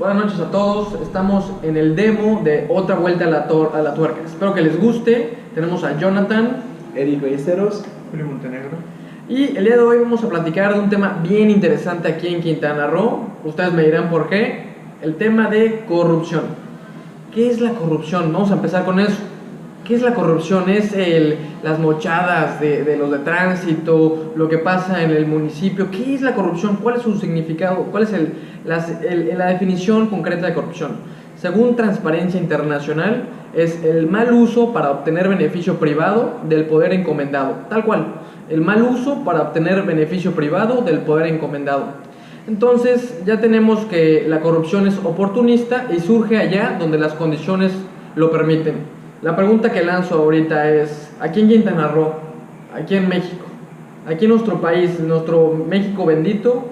buenas noches a todos. Estamos en el demo de Otra Vuelta a la Tuerca. Espero que les guste. Tenemos a Jonathan, Eric Ballesteros, Julio Montenegro. y el día de hoy vamos a platicar de un tema bien interesante aquí en Quintana Roo. Ustedes me dirán por qué. El tema de corrupción. ¿Qué es la corrupción? Vamos a empezar con eso. ¿Qué es la corrupción? Es las mochadas de los de tránsito, lo que pasa en el municipio. ¿Qué es la corrupción? ¿Cuál es su significado? ¿Cuál es la definición concreta de corrupción? Según Transparencia Internacional, es el mal uso para obtener beneficio privado del poder encomendado. Tal cual, el mal uso para obtener beneficio privado del poder encomendado. Entonces ya tenemos que la corrupción es oportunista y surge allá donde las condiciones lo permiten. La pregunta que lanzo ahorita es, aquí en Quintana Roo, aquí en México, aquí en nuestro país, nuestro México bendito,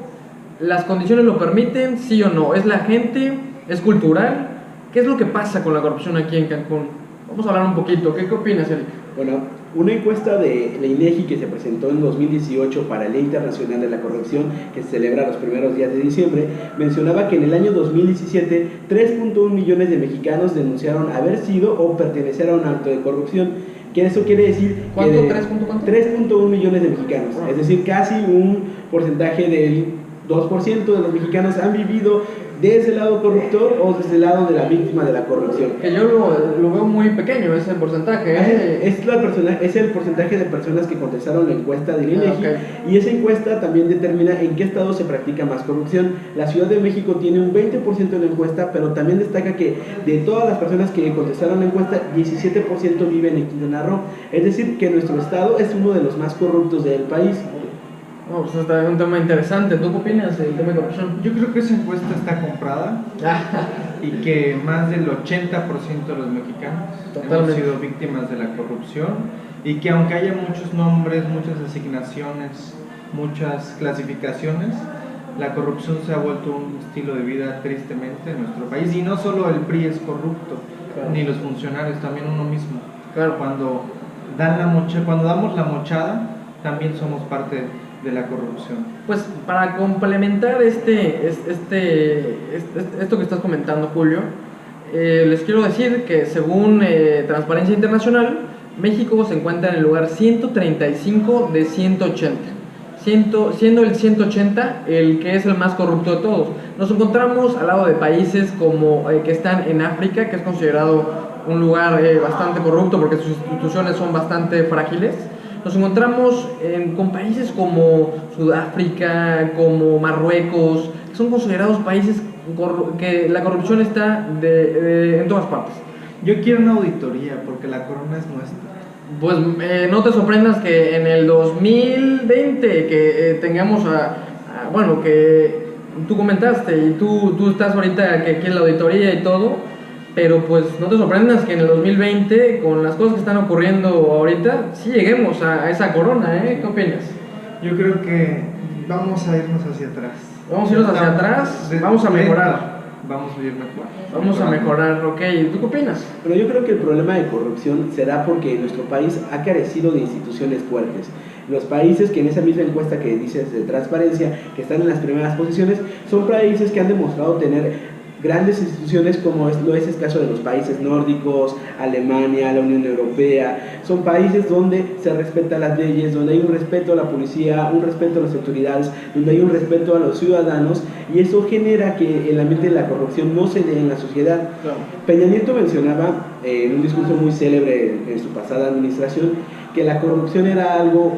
¿las condiciones lo permiten, sí o no? ¿Es la gente? ¿Es cultural? ¿Qué es lo que pasa con la corrupción aquí en Cancún? Vamos a hablar un poquito. ¿Qué opinas, Eric? Bueno, una encuesta de la INEGI que se presentó en 2018 para el Día Internacional de la Corrupción, que se celebra los primeros días de diciembre, mencionaba que en el año 2017 3.1 millones de mexicanos denunciaron haber sido o pertenecer a un acto de corrupción. Que eso quiere decir ¿Cuánto? que 3.1 millones de mexicanos, es decir, casi un porcentaje del 2% de los mexicanos han vivido desde el lado corruptor o desde el lado de la víctima de la corrupción. Que yo lo veo muy pequeño ese porcentaje. Es el porcentaje de personas que contestaron la encuesta del INEGI. Okay. Y esa encuesta también determina en qué estado se practica más corrupción. La Ciudad de México tiene un 20% de la encuesta, pero también destaca que de todas las personas que contestaron la encuesta, 17% viven en Quintana Roo. Es decir, que nuestro estado es uno de los más corruptos del país. No, pues es un tema interesante. ¿Tú qué opinas del tema de corrupción? Yo creo que esa encuesta está comprada y que más del 80% de los mexicanos hemos sido víctimas de la corrupción, y que aunque haya muchos nombres, muchas asignaciones, muchas clasificaciones, la corrupción se ha vuelto un estilo de vida tristemente en nuestro país. Y no solo el PRI es corrupto, claro, ni los funcionarios, también uno mismo. Claro. Cuando damos la mochada, también somos parte de la corrupción. Pues para complementar esto que estás comentando, Julio, les quiero decir que según Transparencia Internacional, México se encuentra en el lugar 135 de 180, siendo el 180 el que es el más corrupto de todos. Nos encontramos al lado de países como que están en África, que es considerado un lugar bastante corrupto porque sus instituciones son bastante frágiles. Nos encontramos con países como Sudáfrica, como Marruecos, que son considerados países que la corrupción está en todas partes. Yo quiero una auditoría porque la corona es nuestra. Pues no te sorprendas que en el 2020 que tengamos bueno, que tú comentaste y tú estás ahorita que aquí en la auditoría y todo. Pero pues no te sorprendas que en el 2020, con las cosas que están ocurriendo ahorita, sí lleguemos a esa corona, ¿eh? ¿Qué opinas? Yo creo que vamos a irnos hacia atrás. Vamos a irnos hacia atrás, vamos a mejorar. Vamos a ir mejor. Vamos a mejorar, ok. ¿Tú qué opinas? Pero yo creo que el problema de corrupción será porque nuestro país ha carecido de instituciones fuertes. Los países que en esa misma encuesta que dices de transparencia, que están en las primeras posiciones, son países que han demostrado tener grandes instituciones, como lo es el caso de los países nórdicos, Alemania, la Unión Europea. Son países donde se respetan las leyes, donde hay un respeto a la policía, un respeto a las autoridades, donde hay un respeto a los ciudadanos, y eso genera que el ambiente de la corrupción no se dé en la sociedad. Claro. Peña Nieto mencionaba en un discurso muy célebre en su pasada administración que la corrupción era algo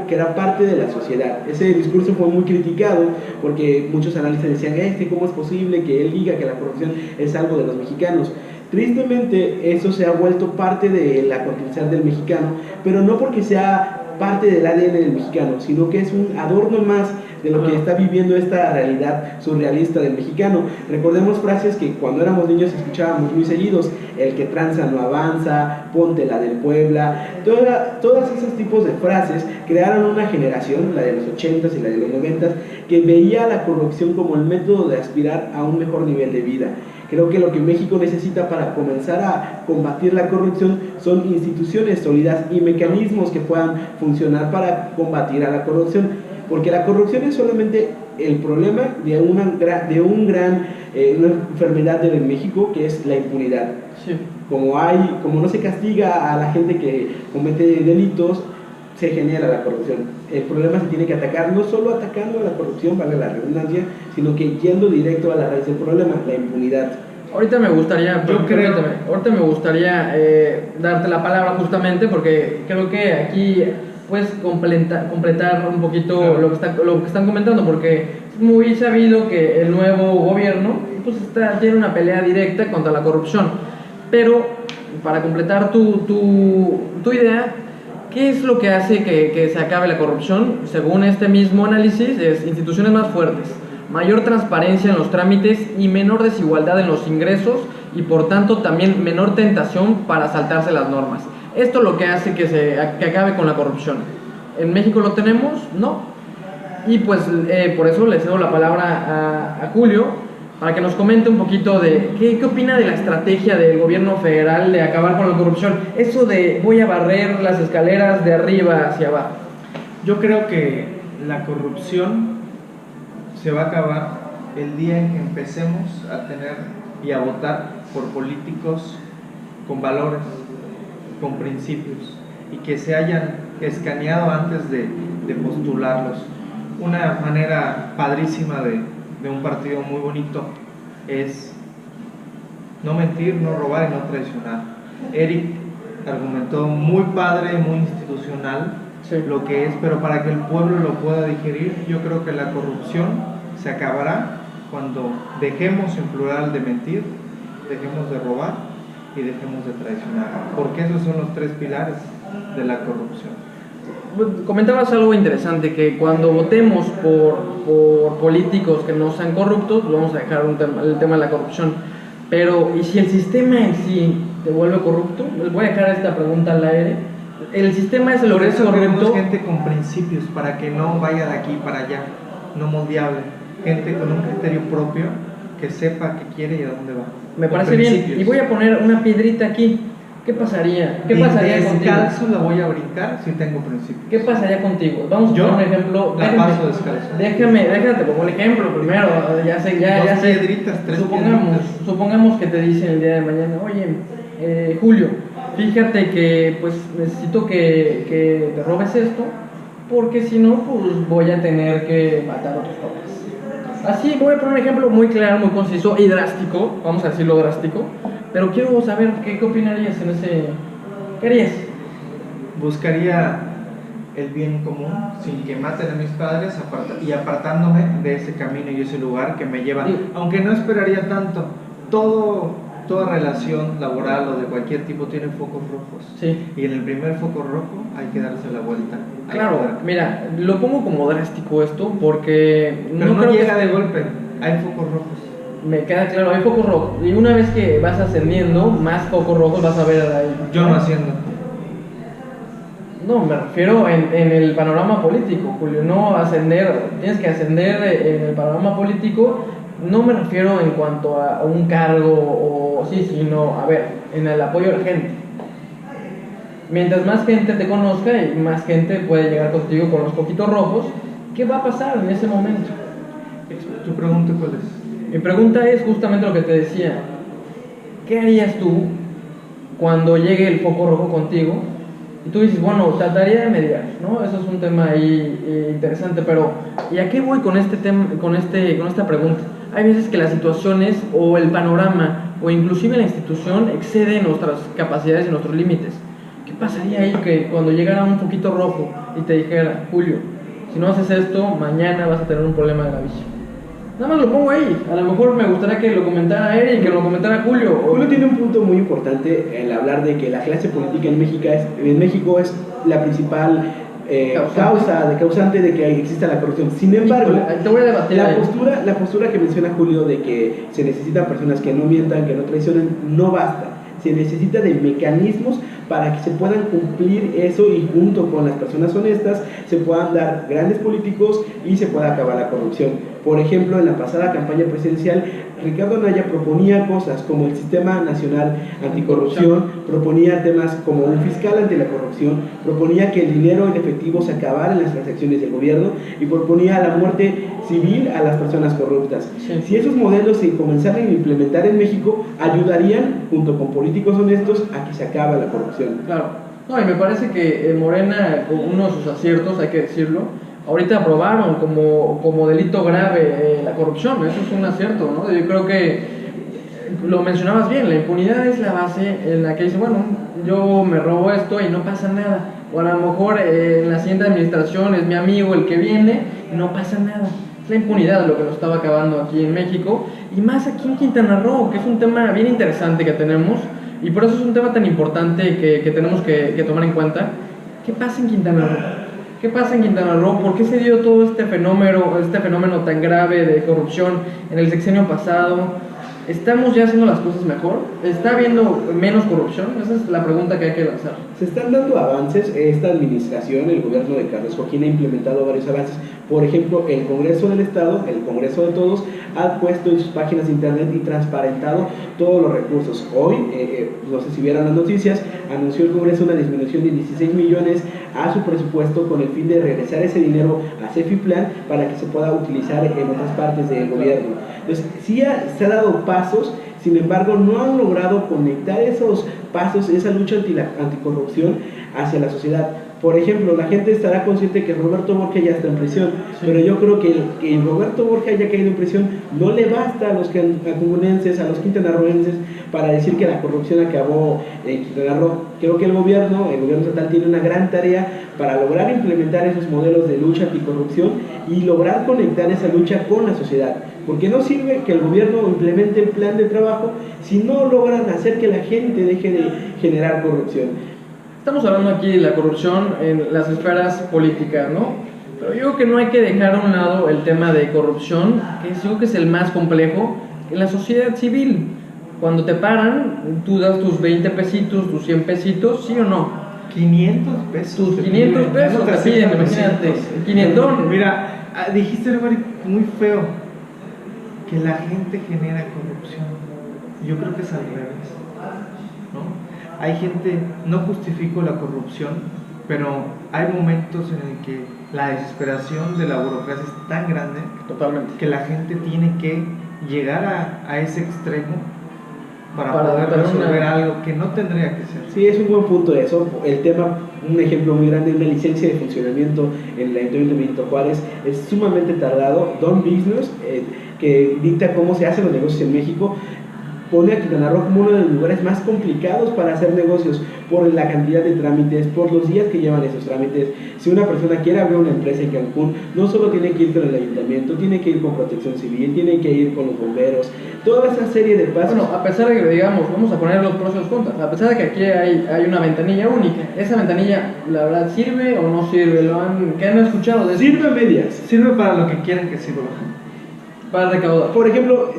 que era parte de la sociedad. Ese discurso fue muy criticado porque muchos analistas decían, ¿cómo es posible que él diga que la corrupción es algo de los mexicanos? Tristemente, eso se ha vuelto parte de la conciencia del mexicano, pero no porque sea parte del ADN del mexicano, sino que es un adorno más de lo que está viviendo esta realidad surrealista del mexicano. Recordemos frases que cuando éramos niños escuchábamos muy seguidos: el que tranza no avanza, ponte la del Puebla. Todos esos tipos de frases crearon una generación, la de los 80s y la de los 90s, que veía la corrupción como el método de aspirar a un mejor nivel de vida. Creo que lo que México necesita para comenzar a combatir la corrupción son instituciones sólidas y mecanismos que puedan funcionar para combatir a la corrupción, porque la corrupción es solamente el problema de una enfermedad de México, que es la impunidad. Sí. Como no se castiga a la gente que comete delitos, se genera la corrupción. El problema se tiene que atacar no solo atacando la corrupción, vale la redundancia, sino que yendo directo a la raíz del problema, la impunidad. Ahorita me gustaría, darte la palabra justamente porque creo que aquí puedes completar un poquito lo que están comentando, porque es muy sabido que el nuevo gobierno pues tiene una pelea directa contra la corrupción. Pero para completar tu idea, ¿qué es lo que hace que se acabe la corrupción? Según este mismo análisis, es instituciones más fuertes, mayor transparencia en los trámites y menor desigualdad en los ingresos, y por tanto también menor tentación para saltarse las normas. Esto es lo que hace que acabe con la corrupción. ¿En México lo tenemos? No. Y pues por eso le cedo la palabra a Julio para que nos comente un poquito de qué opina de la estrategia del gobierno federal de acabar con la corrupción. Eso de voy a barrer las escaleras de arriba hacia abajo. Yo creo que la corrupción se va a acabar el día en que empecemos a tener y a votar por políticos con valores, con principios, y que se hayan escaneado antes de postularlos. Una manera padrísima de un partido muy bonito es no mentir, no robar y no traicionar. Eric argumentó muy padre, muy institucional, sí, lo que es, pero para que el pueblo lo pueda digerir, yo creo que la corrupción se acabará cuando dejemos en plural de mentir, dejemos de robar y dejemos de traicionar, porque esos son los tres pilares de la corrupción. Comentabas algo interesante, que cuando votemos por políticos que no sean corruptos, vamos a dejar el tema de la corrupción. Pero, ¿y si el sistema en sí te vuelve corrupto? Les voy a dejar esta pregunta al aire. ¿El sistema es el Por eso corrupto? queremos gente con principios, para que no vaya de aquí para allá, no moldeable. Gente con un criterio propio, que sepa qué quiere y a dónde va. Me parece bien. Y voy a poner una piedrita aquí. ¿Qué pasaría? ¿Qué pasaría contigo? Descalzo la voy a brincar si tengo principios. ¿Qué pasaría contigo? Vamos a poner un ejemplo. La paso descalzo. Déjate pongo el ejemplo primero. Ya sé. Piedritas, tres supongamos que te dicen el día de mañana, oye, Julio, fíjate que pues necesito que te robes esto, porque si no, pues voy a tener que matar a otros papás. Así voy a poner un ejemplo muy claro, muy conciso y drástico, vamos a decirlo drástico. Pero quiero saber qué opinarías en ese... ¿Qué harías? Buscaría el bien común sin que maten a mis padres y apartándome de ese camino y ese lugar que me lleva, aunque no esperaría tanto. Toda relación laboral o de cualquier tipo tiene focos rojos, sí, y en el primer foco rojo hay que darse la vuelta. Claro, mira, lo pongo como drástico esto porque... Pero no llega de golpe, hay focos rojos. Me queda claro, hay focos rojos. Y una vez que vas ascendiendo, más focos rojos vas a ver ahí. Yo no haciendo. No, me refiero en el panorama político, Julio. No ascender, tienes que ascender en el panorama político. No me refiero en cuanto a un cargo o sí, sino, a ver, en el apoyo a la gente. Mientras más gente te conozca y más gente puede llegar contigo con los poquitos rojos, ¿qué va a pasar en ese momento? ¿Tu pregunta cuál es? Mi pregunta es justamente lo que te decía. ¿Qué harías tú cuando llegue el foco rojo contigo? Y tú dices, bueno, trataría de mediar, ¿no? Eso es un tema ahí interesante, pero ¿y a qué voy con este tema, con esta pregunta? Hay veces que las situaciones o el panorama o inclusive la institución excede nuestras capacidades y nuestros límites. ¿Qué pasaría ahí que cuando llegara un foquito rojo y te dijera, Julio, si no haces esto, mañana vas a tener un problema de la visión? Nada más lo pongo ahí. A lo mejor me gustaría que lo comentara Eric, que lo comentara Julio. Julio tiene un punto muy importante al hablar de que la clase política en México es la principal causante de que exista la corrupción. Sin embargo, te voy a debatir la postura que menciona Julio de que se necesitan personas que no mientan, que no traicionen, no basta. Se necesita de mecanismos para que se puedan cumplir eso y junto con las personas honestas se puedan dar grandes políticos y se pueda acabar la corrupción. Por ejemplo, en la pasada campaña presidencial, Ricardo Anaya proponía cosas como el Sistema Nacional Anticorrupción, proponía temas como un fiscal ante la corrupción, proponía que el dinero en efectivo se acabara en las transacciones del gobierno y proponía la muerte civil a las personas corruptas. Sí. Si esos modelos se comenzaran a implementar en México, ayudarían, junto con políticos honestos, a que se acabe la corrupción. Claro. No, y me parece que Morena, uno de sus aciertos, hay que decirlo, ahorita aprobaron como delito grave la corrupción. Eso es un acierto, ¿no? Yo creo que lo mencionabas bien, la impunidad es la base en la que dice, bueno, yo me robo esto y no pasa nada. O a lo mejor en la siguiente administración es mi amigo el que viene y no pasa nada. Es la impunidad lo que nos estaba acabando aquí en México, y más aquí en Quintana Roo, que es un tema bien interesante que tenemos. Y por eso es un tema tan importante que tenemos que tomar en cuenta. ¿Qué pasa en Quintana Roo? ¿Qué pasa en Quintana Roo? ¿Por qué se dio todo este fenómeno tan grave de corrupción en el sexenio pasado? ¿Estamos ya haciendo las cosas mejor? ¿Está habiendo menos corrupción? Esa es la pregunta que hay que lanzar. Se están dando avances. Esta administración, el gobierno de Carlos Joaquín, ha implementado varios avances. Por ejemplo, el Congreso del Estado, el Congreso de Todos, ha puesto en sus páginas de internet y transparentado todos los recursos. Hoy, no sé si vieron las noticias, anunció el Congreso una disminución de 16 millones a su presupuesto con el fin de regresar ese dinero a CEFIPLAN para que se pueda utilizar en otras partes del gobierno. Entonces, sí se ha dado pasos, sin embargo, no han logrado conectar esos pasos, esa lucha anticorrupción hacia la sociedad. Por ejemplo, la gente estará consciente que Roberto Borja ya está en prisión, sí. Pero yo creo que Roberto Borja haya caído en prisión no le basta a los cancunenses, a los quintanarroenses, para decir que la corrupción acabó en Quintana Roo. Creo que el gobierno estatal tiene una gran tarea para lograr implementar esos modelos de lucha anticorrupción y lograr conectar esa lucha con la sociedad. Porque no sirve que el gobierno implemente el plan de trabajo si no logran hacer que la gente deje de generar corrupción. Estamos hablando aquí de la corrupción en las esferas políticas, ¿no? Pero yo creo que no hay que dejar a un lado el tema de corrupción, que creo que es el más complejo, en la sociedad civil. Cuando te paran, tú das tus 20 pesitos, tus 100 pesitos, ¿sí o no? 500 pesos. Tus 500 pesos te piden, imagínate. 500. Mira, dijiste algo muy feo, que la gente genera corrupción. Yo creo que es al revés, ¿no? Hay gente, no justifico la corrupción, pero hay momentos en el que la desesperación de la burocracia es tan grande, totalmente, que la gente tiene que llegar a ese extremo para poder resolver algo que no tendría que ser. Sí, es un buen punto eso. El tema, un ejemplo muy grande, una licencia de funcionamiento en el Ayuntamiento de Benito Juárez es sumamente tardado. Don Business, que dicta cómo se hacen los negocios en México, pone a Quintana Roo como uno de los lugares más complicados para hacer negocios por la cantidad de trámites, por los días que llevan esos trámites. Si una persona quiere abrir una empresa en Cancún, no solo tiene que ir con el ayuntamiento, tiene que ir con Protección Civil, tiene que ir con los bomberos, toda esa serie de pasos. Bueno, a pesar de que, digamos, vamos a poner los pros y los contras, a pesar de que aquí hay una ventanilla única, ¿esa ventanilla, la verdad, sirve o no sirve? ¿Qué han escuchado de eso? Sirve a medias. Sirve para lo que quieren que sirva. Para recaudar. Por ejemplo,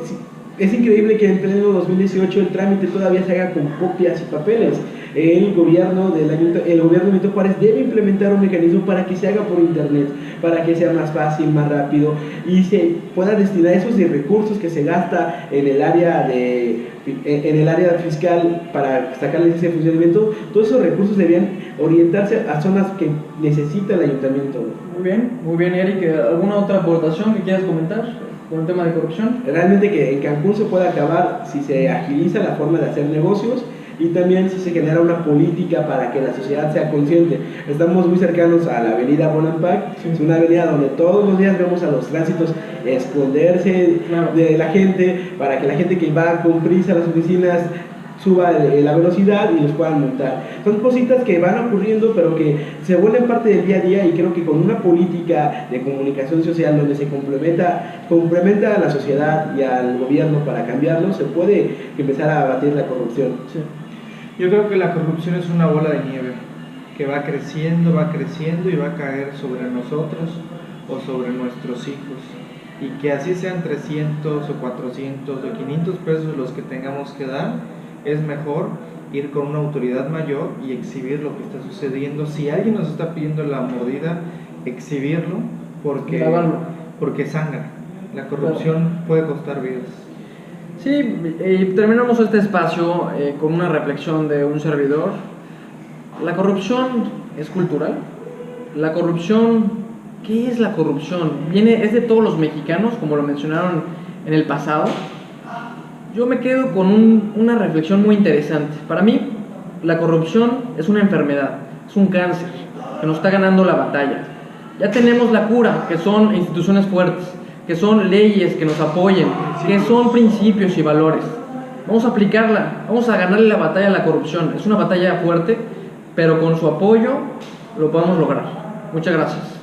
es increíble que en pleno 2018 el trámite todavía se haga con copias y papeles. El gobierno de Benito Juárez debe implementar un mecanismo para que se haga por internet, para que sea más fácil, más rápido y se pueda destinar esos recursos que se gasta en el área fiscal para sacar la licencia de funcionamiento. Todos esos recursos debían orientarse a zonas que necesita el ayuntamiento. Muy bien, Eric. ¿Alguna otra aportación que quieras comentar con el tema de corrupción? Realmente que en Cancún se puede acabar si se agiliza la forma de hacer negocios y también si se genera una política para que la sociedad sea consciente. Estamos muy cercanos a la avenida Bonampak, sí. Es una avenida donde todos los días vemos a los tránsitos esconderse de la gente, para que la gente que va con prisa a las oficinas suba la velocidad y los puedan montar. Son cositas que van ocurriendo, pero que se vuelven parte del día a día, y creo que con una política de comunicación social donde se complementa a la sociedad y al gobierno para cambiarlo, se puede empezar a abatir la corrupción. Sí. Yo creo que la corrupción es una bola de nieve que va creciendo y va a caer sobre nosotros o sobre nuestros hijos, y que así sean 300 o 400 o 500 pesos los que tengamos que dar, es mejor ir con una autoridad mayor y exhibir lo que está sucediendo. Si alguien nos está pidiendo la mordida, exhibirlo porque sangra. La corrupción puede costar vidas. Sí, y terminamos este espacio con una reflexión de un servidor. La corrupción es cultural. La corrupción, ¿qué es la corrupción? Es de todos los mexicanos, como lo mencionaron en el pasado. Yo me quedo con una reflexión muy interesante. Para mí, la corrupción es una enfermedad, es un cáncer que nos está ganando la batalla. Ya tenemos la cura, que son instituciones fuertes, que son leyes que nos apoyen, que son principios y valores. Vamos a aplicarla, vamos a ganarle la batalla a la corrupción. Es una batalla fuerte, pero con su apoyo lo podemos lograr. Muchas gracias.